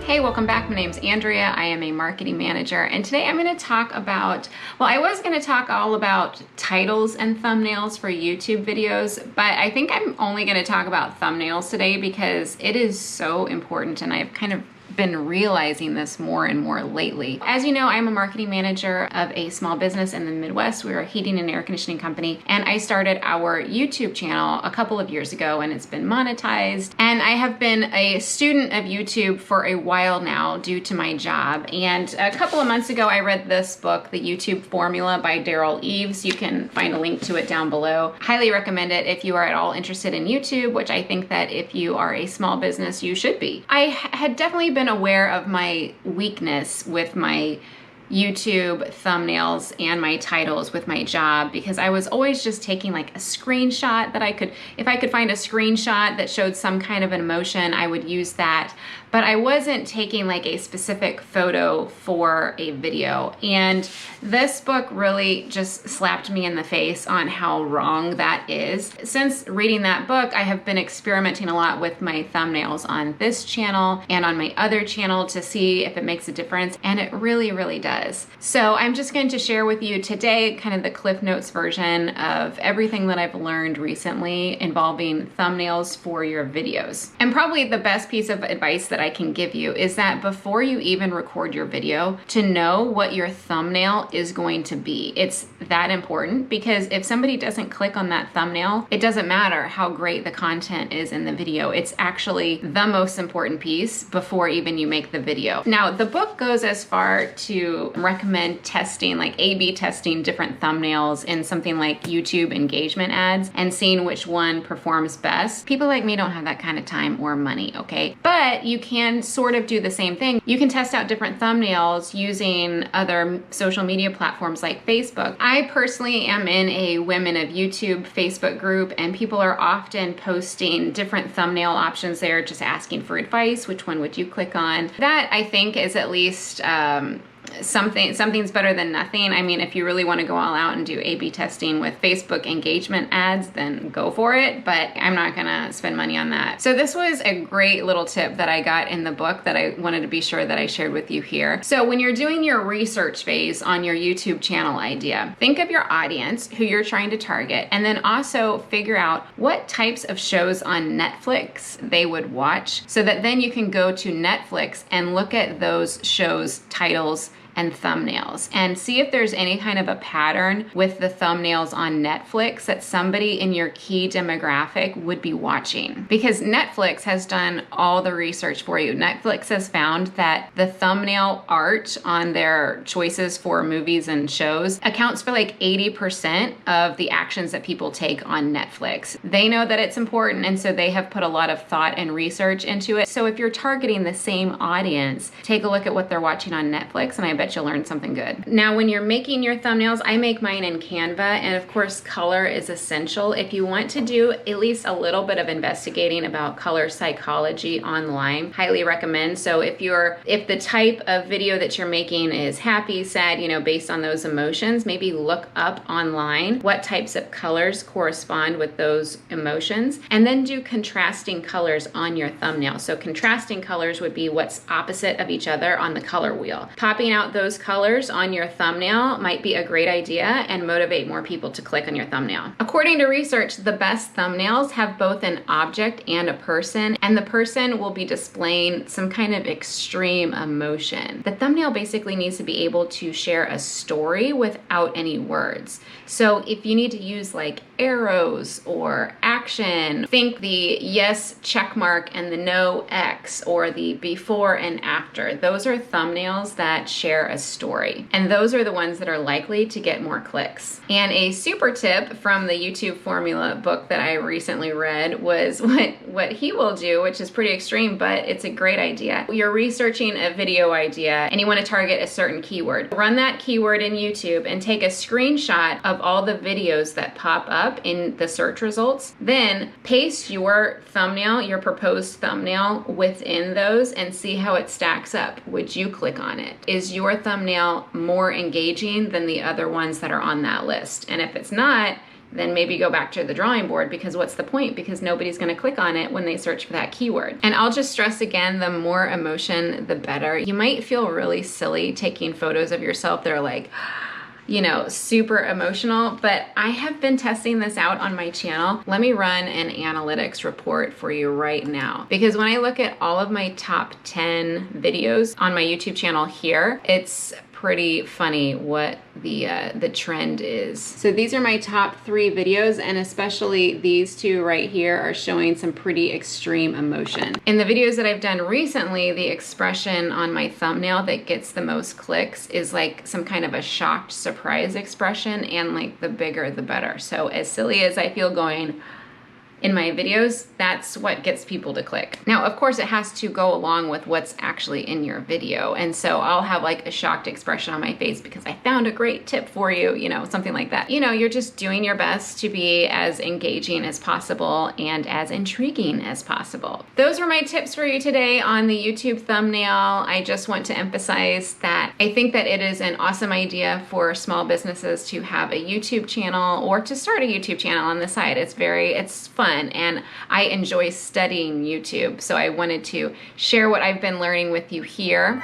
Hey, welcome back. My name's Andrea. I am a marketing manager, and today I'm going to talk about, well, I was going to talk all about titles and thumbnails for YouTube videos, but I think I'm only going to talk about thumbnails today because it is so important, and I've kind of been realizing this more and more lately. As you know, I'm a marketing manager of a small business in the Midwest. We're a heating and air conditioning company, and I started our YouTube channel a couple of years ago, and it's been monetized. And I have been a student of YouTube for a while now due to my job. And a couple of months ago, I read this book, The YouTube Formula by Derral Eves. You can find a link to it down below. Highly recommend it if you are at all interested in YouTube, which I think that if you are a small business, you should be. I had definitely been aware of my weakness with my YouTube thumbnails and my titles with my job, because I was always just taking like a screenshot that if I could find a screenshot that showed some kind of an emotion, I would use that. But I wasn't taking like a specific photo for a video. And this book really just slapped me in the face on how wrong that is. Since reading that book, I have been experimenting a lot with my thumbnails on this channel and on my other channel to see if it makes a difference. And it really, really does. So I'm just going to share with you today kind of the Cliff Notes version of everything that I've learned recently involving thumbnails for your videos. And probably the best piece of advice that I can give you is that before you even record your video, to know what your thumbnail is going to be. It's that important, because if somebody doesn't click on that thumbnail, it doesn't matter how great the content is in the video. It's actually the most important piece before even you make the video. Now, the book goes as far to recommend testing, like A/B testing different thumbnails in something like YouTube engagement ads and seeing which one performs best. People like me don't have that kind of time or money, okay? But you can sort of do the same thing. You can test out different thumbnails using other social media platforms like Facebook. I personally am in a Women of YouTube Facebook group, and people are often posting different thumbnail options there, just asking for advice. Which one would you click on? That, I think, is at least something's better than nothing. I mean, if you really want to go all out and do A/B testing with Facebook engagement ads, then go for it, but I'm not gonna spend money on that. So this was a great little tip that I got in the book that I wanted to be sure that I shared with you here. So when you're doing your research phase on your YouTube channel idea, think of your audience, who you're trying to target, and then also figure out what types of shows on Netflix they would watch, so that then you can go to Netflix and look at those shows' titles and thumbnails and see if there's any kind of a pattern with the thumbnails on Netflix that somebody in your key demographic would be watching. Because Netflix has done all the research for you. Netflix has found that the thumbnail art on their choices for movies and shows accounts for like 80% of the actions that people take on Netflix. They know that it's important, and so they have put a lot of thought and research into it. So if you're targeting the same audience, take a look at what they're watching on Netflix, and I bet you'll learn something good. Now, when you're making your thumbnails, I make mine in Canva, and of course, color is essential. If you want to do at least a little bit of investigating about color psychology online, highly recommend. So if the type of video that you're making is happy, sad, based on those emotions, maybe look up online what types of colors correspond with those emotions, and then do contrasting colors on your thumbnail. So contrasting colors would be what's opposite of each other on the color wheel. Popping out those colors on your thumbnail might be a great idea and motivate more people to click on your thumbnail. According to research, the best thumbnails have both an object and a person, and the person will be displaying some kind of extreme emotion. The thumbnail basically needs to be able to share a story without any words. So if you need to use like arrows or action, think the yes check mark and the no X, or the before and after. Those are thumbnails that share a story, and those are the ones that are likely to get more clicks. And a super tip from the YouTube Formula book that I recently read was what he will do, which is pretty extreme, but it's a great idea. You're researching a video idea and you want to target a certain keyword. Run that keyword in YouTube and take a screenshot of all the videos that pop up in the search results. Then paste your thumbnail, your proposed thumbnail, within those and see how it stacks up. Would you click on it? Is your thumbnail more engaging than the other ones that are on that list? And if it's not, then maybe go back to the drawing board, because what's the point? Because nobody's going to click on it when they search for that keyword. And I'll just stress again, the more emotion, the better. You might feel really silly taking photos of yourself that are like, you know, super emotional, but I have been testing this out on my channel. Let me run an analytics report for you right now, because when I look at all of my top 10 videos on my YouTube channel here, it's pretty funny what the trend is. So these are my top 3 videos, and especially these 2 right here are showing some pretty extreme emotion. In the videos that I've done recently, the expression on my thumbnail that gets the most clicks is like some kind of a shocked surprise expression, and like the bigger the better. So as silly as I feel going in my videos, that's what gets people to click. Now, of course, it has to go along with what's actually in your video. And so I'll have like a shocked expression on my face because I found a great tip for you, you know, something like that. You know, you're just doing your best to be as engaging as possible and as intriguing as possible. Those were my tips for you today on the YouTube thumbnail. I just want to emphasize that I think that it is an awesome idea for small businesses to have a YouTube channel or to start a YouTube channel on the side. It's fun. And I enjoy studying YouTube, so I wanted to share what I've been learning with you here.